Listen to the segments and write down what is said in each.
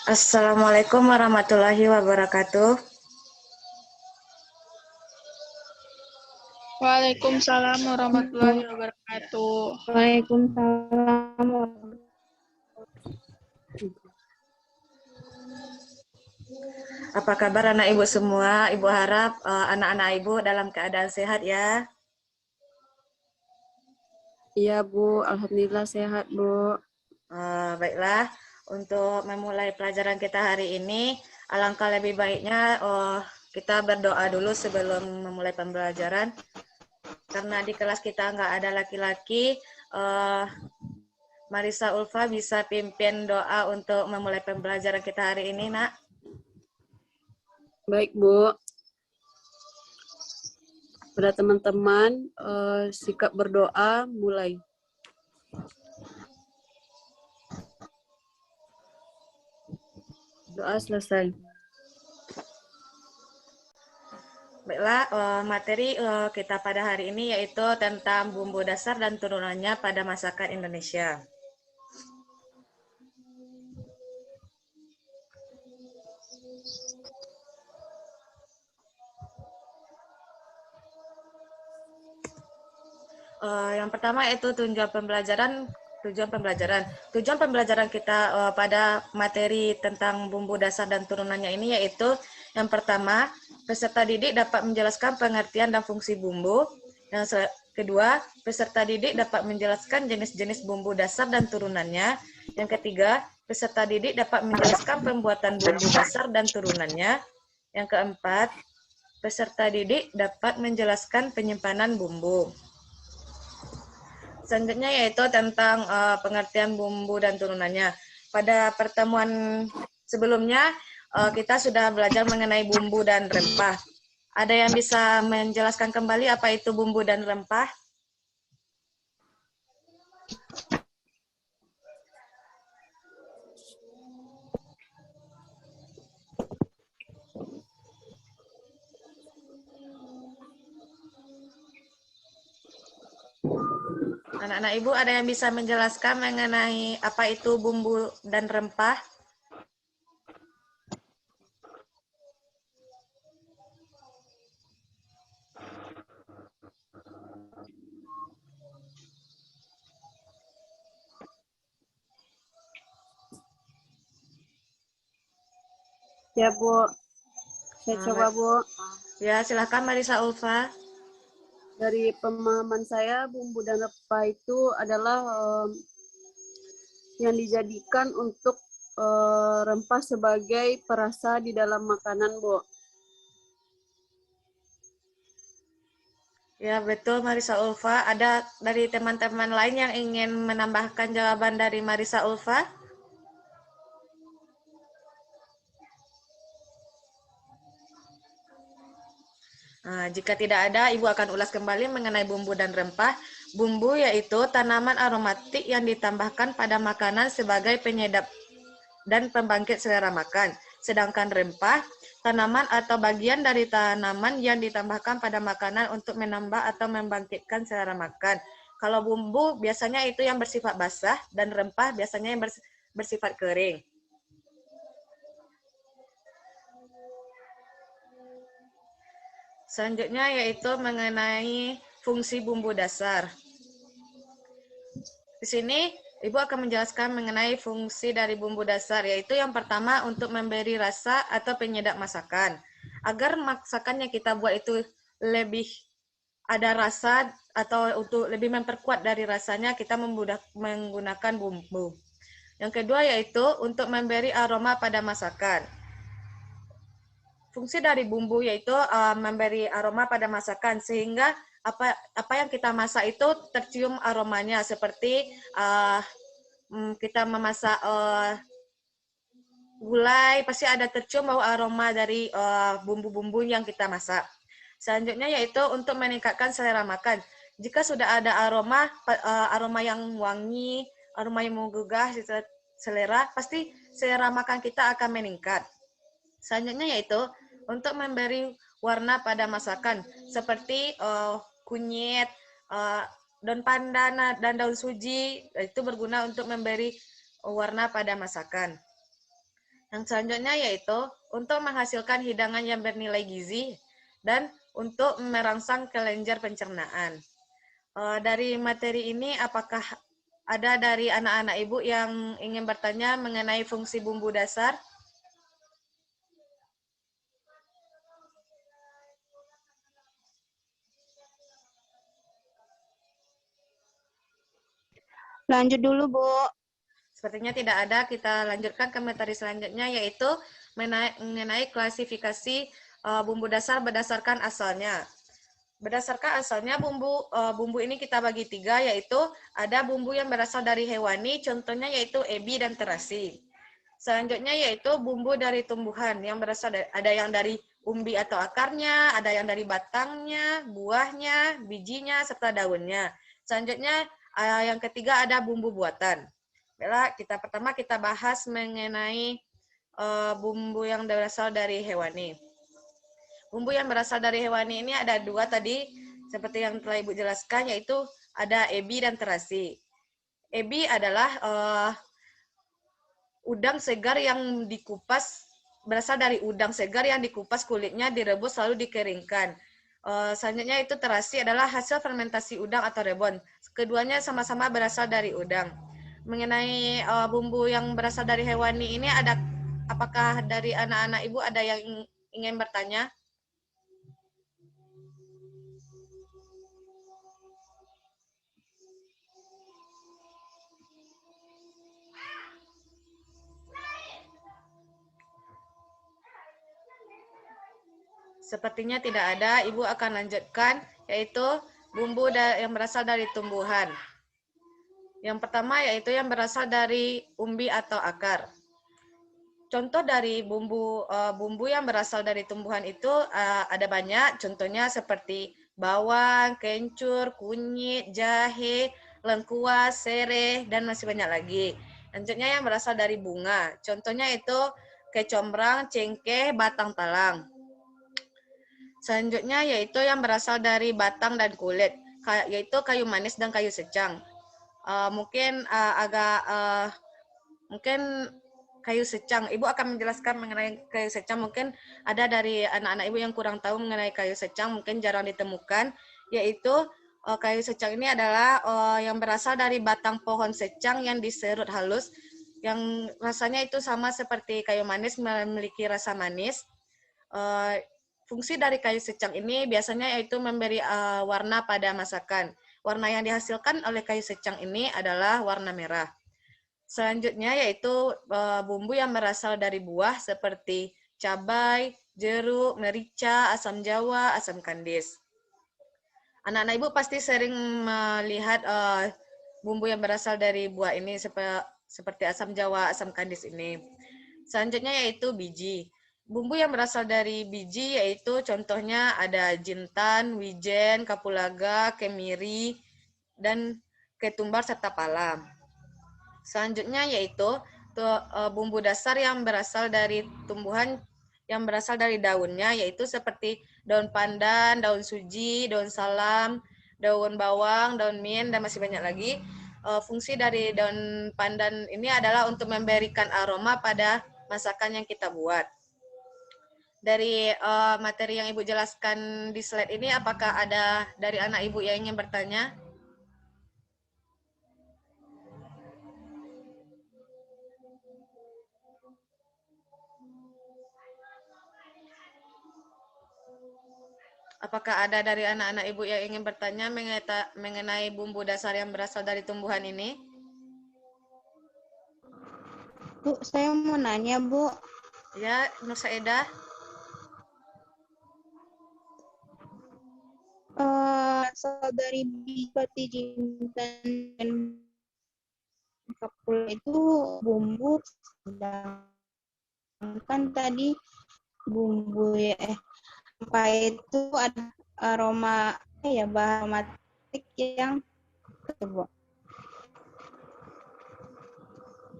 Assalamualaikum warahmatullahi wabarakatuh. Waalaikumsalam warahmatullahi wabarakatuh. Waalaikumsalam. Apa kabar anak ibu semua? Ibu harap anak-anak ibu dalam keadaan sehat ya. Iya Bu, alhamdulillah sehat Bu. Baiklah, untuk memulai pelajaran kita hari ini, alangkah lebih baiknya kita berdoa dulu sebelum memulai pembelajaran. Karena di kelas kita nggak ada laki-laki, Marisa Ulfa bisa pimpin doa untuk memulai pembelajaran kita hari ini, Nak. Baik Bu. Pada teman-teman, sikap berdoa mulai. Doa selesai. Baiklah, materi kita pada hari ini yaitu tentang bumbu dasar dan turunannya pada masakan Indonesia. Yang pertama itu tujuan pembelajaran. Tujuan pembelajaran kita pada materi tentang bumbu dasar dan turunannya ini yaitu yang pertama, peserta didik dapat menjelaskan pengertian dan fungsi bumbu. Yang kedua, peserta didik dapat menjelaskan jenis-jenis bumbu dasar dan turunannya. Yang ketiga, peserta didik dapat menjelaskan pembuatan bumbu dasar dan turunannya. Yang keempat, peserta didik dapat menjelaskan penyimpanan bumbu. Selanjutnya yaitu tentang pengertian bumbu dan turunannya. Pada pertemuan sebelumnya kita sudah belajar mengenai bumbu dan rempah. Ada yang bisa menjelaskan kembali apa itu bumbu dan rempah? Anak-anak ibu ada yang bisa menjelaskan mengenai apa itu bumbu dan rempah? Ya Bu, saya coba Bu. Ya, silakan Marisa Ulfa. Dari pemahaman saya, bumbu dan rempah itu adalah yang dijadikan untuk rempah sebagai perasa di dalam makanan Bu. Ya, betul Marisa Ulfa. Ada dari teman-teman lain yang ingin menambahkan jawaban dari Marisa Ulfa? Nah, jika tidak ada, Ibu akan ulas kembali mengenai bumbu dan rempah. Bumbu yaitu tanaman aromatik yang ditambahkan pada makanan sebagai penyedap dan pembangkit selera makan. Sedangkan rempah, tanaman atau bagian dari tanaman yang ditambahkan pada makanan untuk menambah atau membangkitkan selera makan. Kalau bumbu biasanya itu yang bersifat basah dan rempah biasanya yang bersifat kering. Selanjutnya yaitu mengenai fungsi bumbu dasar. Di sini Ibu akan menjelaskan mengenai fungsi dari bumbu dasar, yaitu yang pertama untuk memberi rasa atau penyedap masakan. Agar masakan yang kita buat itu lebih ada rasa atau untuk lebih memperkuat dari rasanya, kita menggunakan bumbu. Yang kedua yaitu untuk memberi aroma pada masakan. Fungsi dari bumbu yaitu memberi aroma pada masakan sehingga apa yang kita masak itu tercium aromanya seperti kita memasak gulai pasti ada tercium bau aroma dari bumbu-bumbu yang kita masak. Selanjutnya yaitu untuk meningkatkan selera makan. Jika sudah ada aroma yang wangi, aroma yang menggugah selera, pasti selera makan kita akan meningkat. Selanjutnya yaitu untuk memberi warna pada masakan seperti kunyit, daun pandan dan daun suji. Itu berguna untuk memberi warna pada masakan. Yang selanjutnya yaitu untuk menghasilkan hidangan yang bernilai gizi dan untuk merangsang kelenjar pencernaan. Dari materi ini, apakah ada dari anak-anak ibu yang ingin bertanya mengenai fungsi bumbu dasar? Lanjut dulu, Bu. Sepertinya tidak ada, kita lanjutkan ke materi selanjutnya, yaitu mengenai klasifikasi bumbu dasar berdasarkan asalnya. Berdasarkan asalnya, bumbu ini kita bagi 3, yaitu ada bumbu yang berasal dari hewani, contohnya yaitu ebi dan terasi. Selanjutnya yaitu bumbu dari tumbuhan, yang berasal dari, ada yang dari umbi atau akarnya, ada yang dari batangnya, buahnya, bijinya, serta daunnya. Selanjutnya yang ketiga ada bumbu buatan. Baiklah, pertama kita bahas mengenai bumbu yang berasal dari hewani. Bumbu yang berasal dari hewani ini ada 2 tadi, seperti yang telah Ibu jelaskan, yaitu ada ebi dan terasi. Ebi adalah udang segar yang dikupas, berasal dari udang segar yang dikupas, kulitnya direbus lalu dikeringkan. Selanjutnya itu terasi adalah hasil fermentasi udang atau rebon. Keduanya sama-sama berasal dari udang. Mengenai bumbu yang berasal dari hewani ini, apakah dari anak-anak ibu ada yang ingin bertanya? Sepertinya tidak ada, Ibu akan lanjutkan, yaitu bumbu yang berasal dari tumbuhan. Yang pertama yaitu yang berasal dari umbi atau akar. Contoh dari bumbu yang berasal dari tumbuhan itu ada banyak, contohnya seperti bawang, kencur, kunyit, jahe, lengkuas, sereh, dan masih banyak lagi. Selanjutnya yang berasal dari bunga, contohnya itu kecombrang, cengkeh, batang talang. Selanjutnya yaitu yang berasal dari batang dan kulit, yaitu kayu manis dan kayu secang. Mungkin kayu secang. Ibu akan menjelaskan mengenai kayu secang. Mungkin ada dari anak-anak ibu yang kurang tahu mengenai kayu secang, mungkin jarang ditemukan. Yaitu kayu secang ini adalah yang berasal dari batang pohon secang yang diserut halus, yang rasanya itu sama seperti kayu manis, memiliki rasa manis. Fungsi dari kayu secang ini biasanya yaitu memberi warna pada masakan. Warna yang dihasilkan oleh kayu secang ini adalah warna merah. Selanjutnya yaitu bumbu yang berasal dari buah seperti cabai, jeruk, merica, asam jawa, asam kandis. Anak-anak ibu pasti sering melihat bumbu yang berasal dari buah ini seperti asam jawa, asam kandis ini. Selanjutnya yaitu biji. Bumbu yang berasal dari biji yaitu contohnya ada jintan, wijen, kapulaga, kemiri, dan ketumbar serta pala. Selanjutnya yaitu bumbu dasar yang berasal dari tumbuhan yang berasal dari daunnya, yaitu seperti daun pandan, daun suji, daun salam, daun bawang, daun mint, dan masih banyak lagi. Fungsi dari daun pandan ini adalah untuk memberikan aroma pada masakan yang kita buat. Dari materi yang Ibu jelaskan di slide ini, apakah ada dari anak Ibu yang ingin bertanya? Apakah ada dari anak-anak Ibu yang ingin bertanya mengenai bumbu dasar yang berasal dari tumbuhan ini? Bu, saya mau nanya, Bu. Ya, Nur Saedah. Saudari Bupati Jintan dan Kapula itu bumbu, sedangkan tadi bumbu apa itu ada aroma aromatik yang Bu.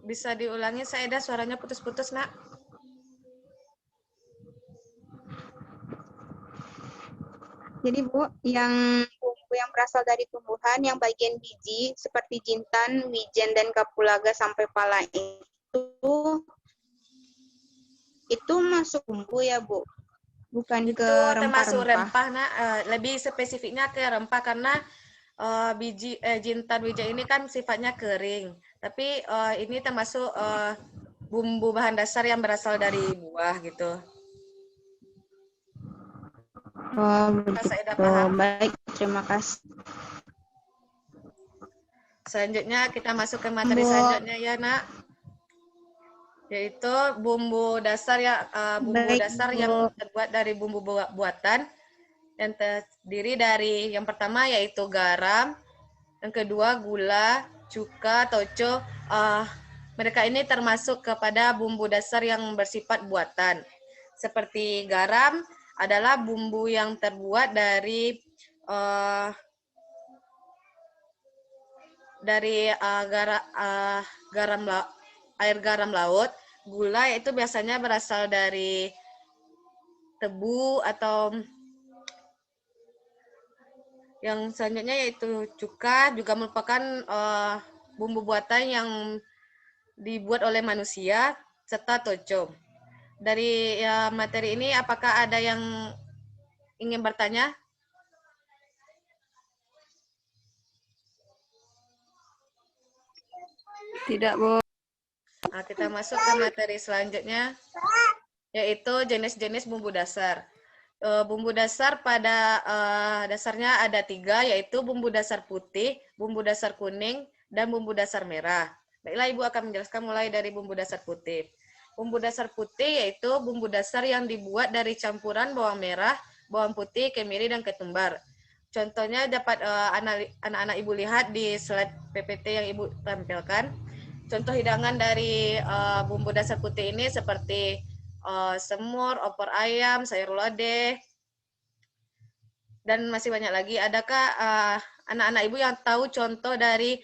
Bisa diulangi, Saedah, suaranya putus-putus, Nak. Jadi Bu, yang bumbu yang berasal dari tumbuhan yang bagian biji seperti jintan, wijen, dan kapulaga sampai pala itu masuk bumbu ya Bu, bukan ke Itu termasuk rempah-rempah. rempah, nah lebih spesifiknya ke rempah karena jintan wijen ini kan sifatnya kering. Tapi ini termasuk bumbu bahan dasar yang berasal dari buah gitu. Oh, Rasa Eda begitu. paham. Baik, terima kasih. Selanjutnya kita masuk ke materi Bu, selanjutnya ya, Nak. Yaitu bumbu dasar baik yang Bu. terbuat dari bumbu buatan yang terdiri dari yang pertama yaitu garam, yang kedua gula, cuka, toco. Mereka ini termasuk kepada bumbu dasar yang bersifat buatan. Seperti garam adalah bumbu yang terbuat dari air garam laut. Gula itu biasanya berasal dari tebu, atau yang selanjutnya yaitu cuka, juga merupakan bumbu buatan yang dibuat oleh manusia, serta toco. Dari materi ini apakah ada yang ingin bertanya? Tidak, Bu. Nah, kita masuk ke materi selanjutnya, yaitu jenis-jenis bumbu dasar. Bumbu dasar pada dasarnya ada 3, yaitu bumbu dasar putih, bumbu dasar kuning, dan bumbu dasar merah. Baiklah, Ibu akan menjelaskan mulai dari bumbu dasar putih. Bumbu dasar putih yaitu bumbu dasar yang dibuat dari campuran bawang merah, bawang putih, kemiri, dan ketumbar. Contohnya dapat anak-anak Ibu lihat di slide PPT yang Ibu tampilkan. Contoh hidangan dari bumbu dasar putih ini seperti semur, opor ayam, sayur lodeh, dan masih banyak lagi. Adakah anak-anak Ibu yang tahu contoh dari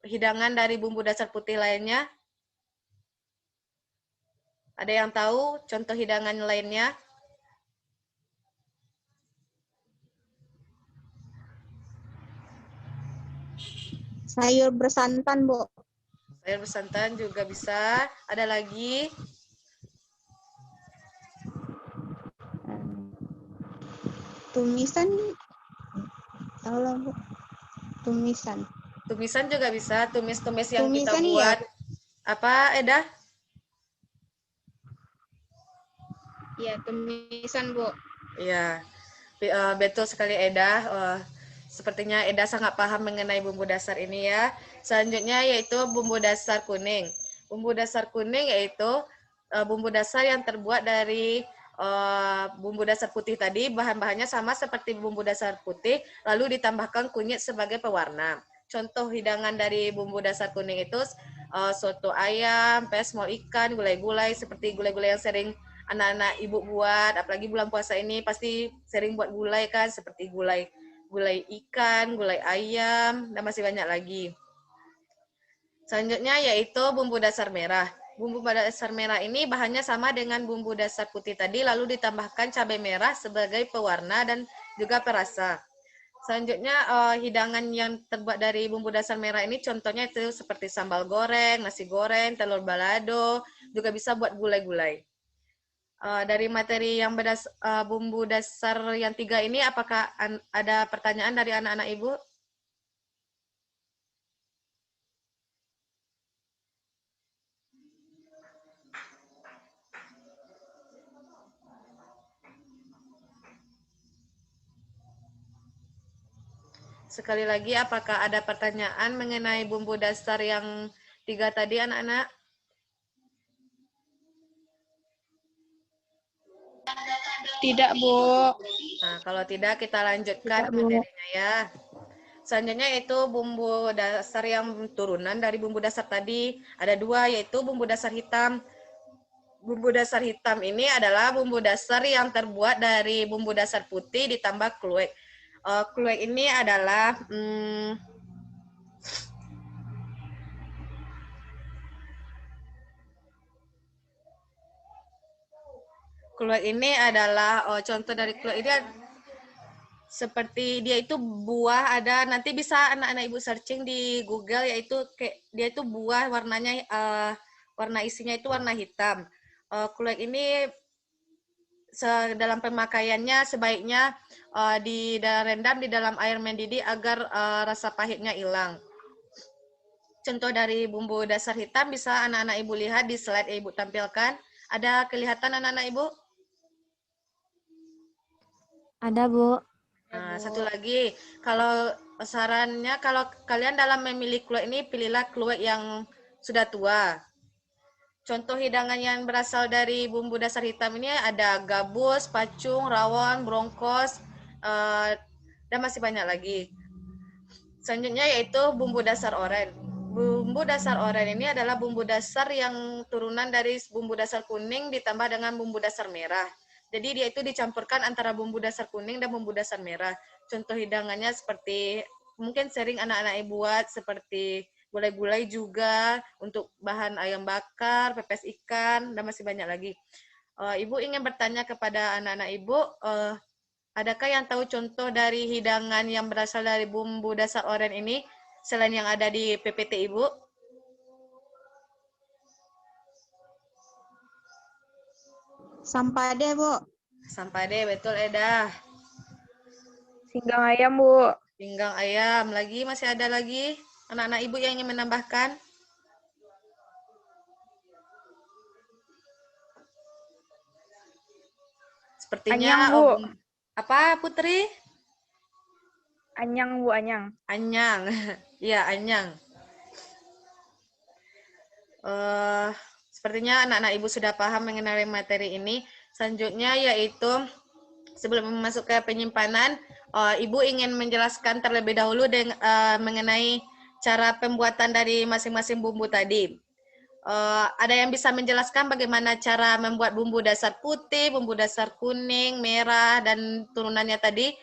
hidangan dari bumbu dasar putih lainnya? Ada yang tahu contoh hidangan lainnya? Sayur bersantan, Bu. Sayur bersantan juga bisa. Ada lagi? Tumisan, tahu lah Bu. Tumisan. Tumisan juga bisa. Tumis-tumis yang kita Tumisan buat. iya. Apa, Eda? Iya, tumisan, Bu. Iya, betul sekali Eda. Sepertinya Eda sangat paham mengenai bumbu dasar ini ya. Selanjutnya yaitu bumbu dasar kuning. Bumbu dasar kuning yaitu bumbu dasar yang terbuat dari bumbu dasar putih tadi. Bahan-bahannya sama seperti bumbu dasar putih, lalu ditambahkan kunyit sebagai pewarna. Contoh hidangan dari bumbu dasar kuning itu soto ayam, pesmol ikan, gulai-gulai, seperti gulai-gulai yang sering anak-anak Ibu buat, apalagi bulan puasa ini pasti sering buat gulai kan, seperti gulai ikan, gulai ayam, dan masih banyak lagi. Selanjutnya yaitu bumbu dasar merah. Bumbu dasar merah ini bahannya sama dengan bumbu dasar putih tadi, lalu ditambahkan cabai merah sebagai pewarna dan juga perasa. Selanjutnya hidangan yang terbuat dari bumbu dasar merah ini contohnya itu seperti sambal goreng, nasi goreng, telur balado, juga bisa buat gulai-gulai. Dari materi yang bumbu dasar yang 3 ini, apakah ada pertanyaan dari anak-anak Ibu? Sekali lagi, apakah ada pertanyaan mengenai bumbu dasar yang 3 tadi, anak-anak? Tidak, Bu. Nah, kalau tidak, kita lanjutkan Tidak, Bu. materinya ya. Selanjutnya itu bumbu dasar yang turunan dari bumbu dasar tadi. Ada 2, yaitu bumbu dasar hitam. Bumbu dasar hitam ini adalah bumbu dasar yang terbuat dari bumbu dasar putih ditambah kluek. Kluek ini adalah kluek ini adalah contoh dari kluek ini seperti dia itu buah, ada nanti bisa anak-anak ibu searching di Google, yaitu kayak dia itu buah warnanya warna isinya itu warna hitam. Kluwek ini dalam pemakaiannya sebaiknya direndam di dalam air mendidih agar rasa pahitnya hilang. Contoh dari bumbu dasar hitam bisa anak-anak ibu lihat di slide yang ibu tampilkan. Ada kelihatan anak-anak ibu? Ada, Bu. Nah, satu lagi, kalau sarannya kalau kalian dalam memilih kluwek ini, pilihlah kluwek yang sudah tua. Contoh hidangan yang berasal dari bumbu dasar hitam ini ada gabus, pacung, rawon, brongkos, dan masih banyak lagi. Selanjutnya yaitu bumbu dasar oren. Bumbu dasar oren ini adalah bumbu dasar yang turunan dari bumbu dasar kuning ditambah dengan bumbu dasar merah. Jadi dia itu dicampurkan antara bumbu dasar kuning dan bumbu dasar merah. Contoh hidangannya seperti mungkin sering anak-anak ibu buat seperti gulai-gulai juga, untuk bahan ayam bakar, pepes ikan, dan masih banyak lagi. Ibu ingin bertanya kepada anak-anak ibu, adakah yang tahu contoh dari hidangan yang berasal dari bumbu dasar oren ini selain yang ada di PPT ibu? Sampade, Bu. Sampai deh, betul Eda. Singgang ayam, Bu. Pinggang ayam, lagi masih ada lagi anak-anak ibu yang ingin menambahkan? Sepertinya Anyang, Bu. apa Putri? Anyang, Bu, anyang. Anyang. Iya, anyang. Sepertinya anak-anak ibu sudah paham mengenai materi ini. Selanjutnya yaitu sebelum masuk ke penyimpanan, ibu ingin menjelaskan terlebih dahulu mengenai cara pembuatan dari masing-masing bumbu tadi. Ada yang bisa menjelaskan bagaimana cara membuat bumbu dasar putih, bumbu dasar kuning, merah, dan turunannya tadi?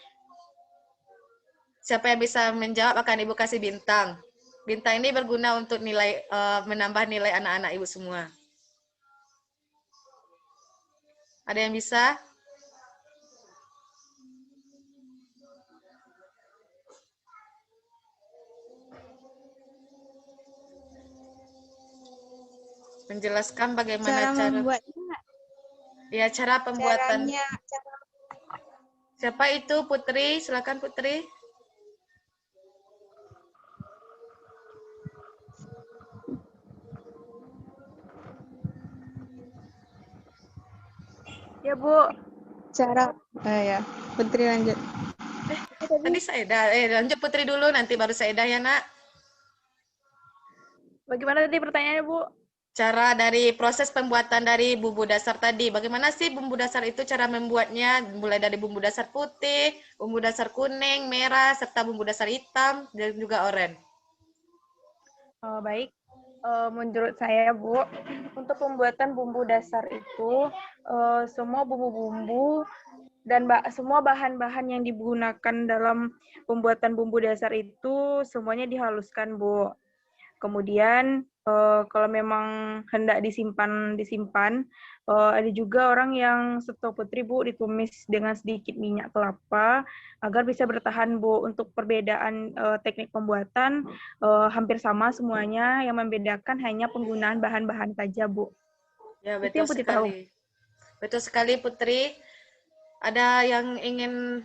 Siapa yang bisa menjawab akan ibu kasih bintang. Bintang ini berguna untuk menambah nilai anak-anak ibu semua. Ada yang bisa? Menjelaskan bagaimana cara membuatnya. ya cara pembuatan. Caranya, Siapa itu Putri? Silakan Putri. Ya, Bu. ya. Putri lanjut. Tadi Saedah. Lanjut Putri dulu, nanti baru Saedah ya, Nak. Bagaimana tadi pertanyaannya, Bu? Cara dari proses pembuatan dari bumbu dasar tadi. Bagaimana sih bumbu dasar itu cara membuatnya? Mulai dari bumbu dasar putih, bumbu dasar kuning, merah, serta bumbu dasar hitam, dan juga oranye. Baik. Menurut saya, Bu, untuk pembuatan bumbu dasar itu, semua bumbu-bumbu dan semua bahan-bahan yang digunakan dalam pembuatan bumbu dasar itu semuanya dihaluskan, Bu. Kemudian kalau memang hendak disimpan, ada juga orang yang setahu Putri, Bu, ditumis dengan sedikit minyak kelapa agar bisa bertahan, Bu. Untuk perbedaan teknik pembuatan hampir sama semuanya, yang membedakan hanya penggunaan bahan-bahan saja, Bu. Ya, Itu betul yang Putri tahu. sekali. Betul sekali, Putri. Ada yang ingin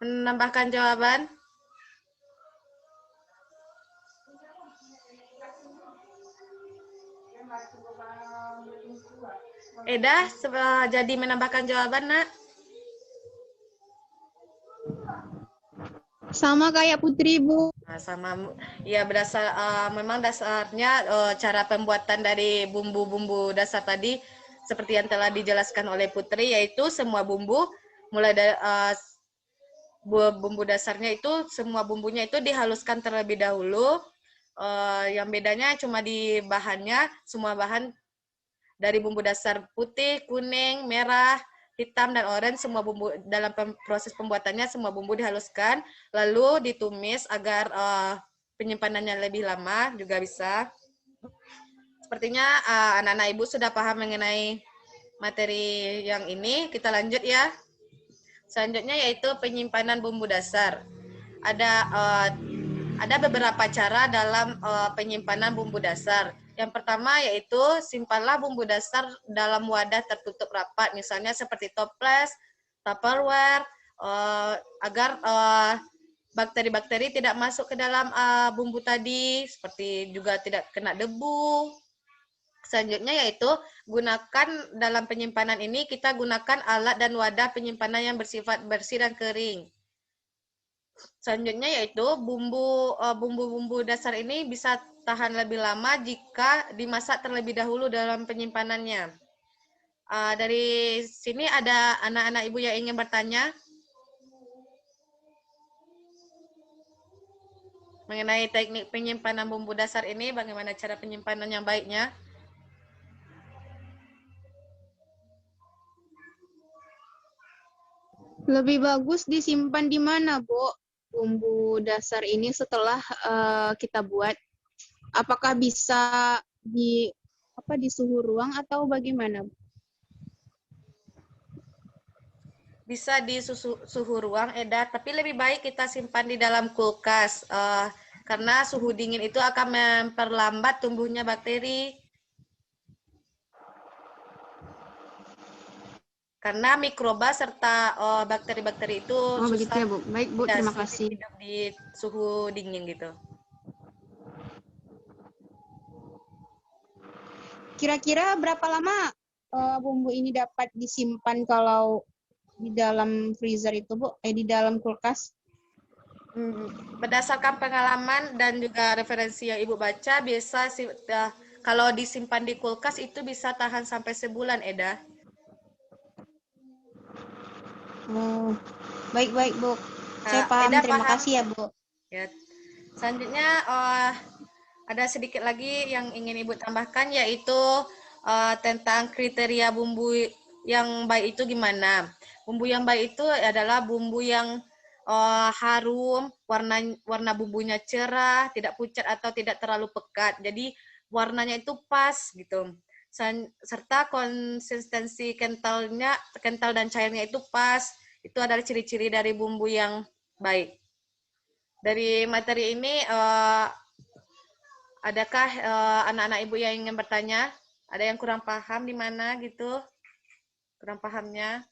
menambahkan jawaban? Eda, jadi menambahkan jawaban, Nak? Sama kayak Putri, Bu. Nah, sama, ya memang dasarnya cara pembuatan dari bumbu-bumbu dasar tadi seperti yang telah dijelaskan oleh Putri, yaitu semua bumbu mulai dari bumbu dasarnya itu semua bumbunya itu dihaluskan terlebih dahulu. Yang bedanya cuma di bahannya, semua bahan dari bumbu dasar putih, kuning, merah, hitam, dan oranye, semua bumbu dalam proses pembuatannya semua bumbu dihaluskan, lalu ditumis agar penyimpanannya lebih lama juga bisa. Sepertinya anak-anak ibu sudah paham mengenai materi yang ini. Kita lanjut ya. Selanjutnya yaitu penyimpanan bumbu dasar. Ada beberapa cara dalam penyimpanan bumbu dasar. Yang pertama yaitu simpanlah bumbu dasar dalam wadah tertutup rapat, misalnya seperti toples, tupperware, agar bakteri-bakteri tidak masuk ke dalam bumbu tadi, seperti juga tidak kena debu. Selanjutnya yaitu gunakan dalam penyimpanan ini, kita gunakan alat dan wadah penyimpanan yang bersifat bersih dan kering. Selanjutnya yaitu bumbu-bumbu dasar ini bisa tahan lebih lama jika dimasak terlebih dahulu dalam penyimpanannya. Dari sini ada anak-anak ibu yang ingin bertanya mengenai teknik penyimpanan bumbu dasar ini, bagaimana cara penyimpanan yang baiknya? Lebih bagus disimpan di mana, Bu? Bumbu dasar ini setelah kita buat, apakah bisa di suhu ruang atau bagaimana? Bisa di suhu ruang, Eda, tapi lebih baik kita simpan di dalam kulkas, karena suhu dingin itu akan memperlambat tumbuhnya bakteri. Karena mikroba serta bakteri-bakteri itu begitu ya, Bu. Baik, Bu, terima kasih. Hidup di suhu dingin gitu. Kira-kira berapa lama bumbu ini dapat disimpan kalau di dalam freezer itu, Bu? Di dalam kulkas? Berdasarkan pengalaman dan juga referensi yang Ibu baca, biasa kalau disimpan di kulkas itu bisa tahan sampai sebulan, Eda. Oh, baik, Bu. Saya paham. Eda Terima paham? kasih ya, Bu. Ya. Selanjutnya ada sedikit lagi yang ingin Ibu tambahkan, yaitu tentang kriteria bumbu yang baik itu gimana. Bumbu yang baik itu adalah bumbu yang harum, warna bumbunya cerah, tidak pucat atau tidak terlalu pekat. Jadi warnanya itu pas gitu. Serta konsistensi kental dan cairnya itu pas. Itu adalah ciri-ciri dari bumbu yang baik. Dari materi ini, adakah anak-anak ibu yang ingin bertanya? Ada yang kurang paham di mana gitu? Kurang pahamnya?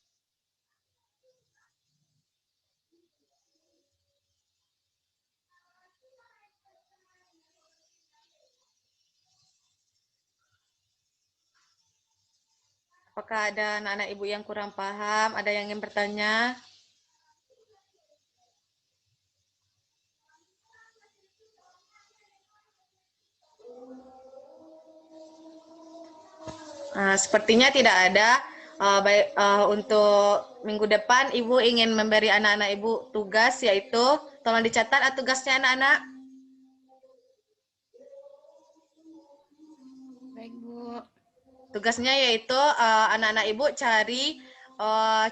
Apakah ada anak-anak ibu yang kurang paham? Ada yang ingin bertanya? Sepertinya tidak ada. Untuk minggu depan, Ibu ingin memberi anak-anak Ibu tugas, yaitu tolong dicatat tugasnya anak-anak. Baik, Bu. Tugasnya yaitu anak-anak Ibu cari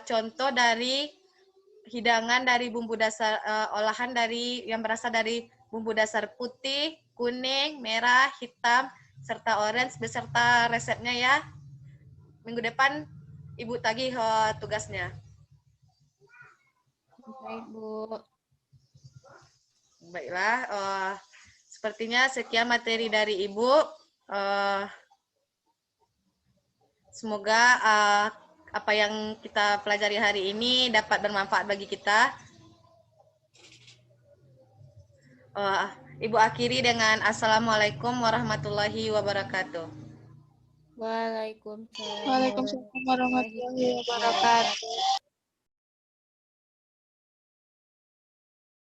contoh dari hidangan dari bumbu dasar, olahan yang berasal dari bumbu dasar putih, kuning, merah, hitam, serta orange beserta resepnya ya. Minggu depan Ibu tagih tugasnya. Baik, Bu. Baiklah, sepertinya sekian materi dari Ibu. Semoga apa yang kita pelajari hari ini dapat bermanfaat bagi kita. Ibu akhiri dengan Assalamualaikum warahmatullahi wabarakatuh. Waalaikumsalam. Waalaikumsalam warahmatullahi wabarakatuh.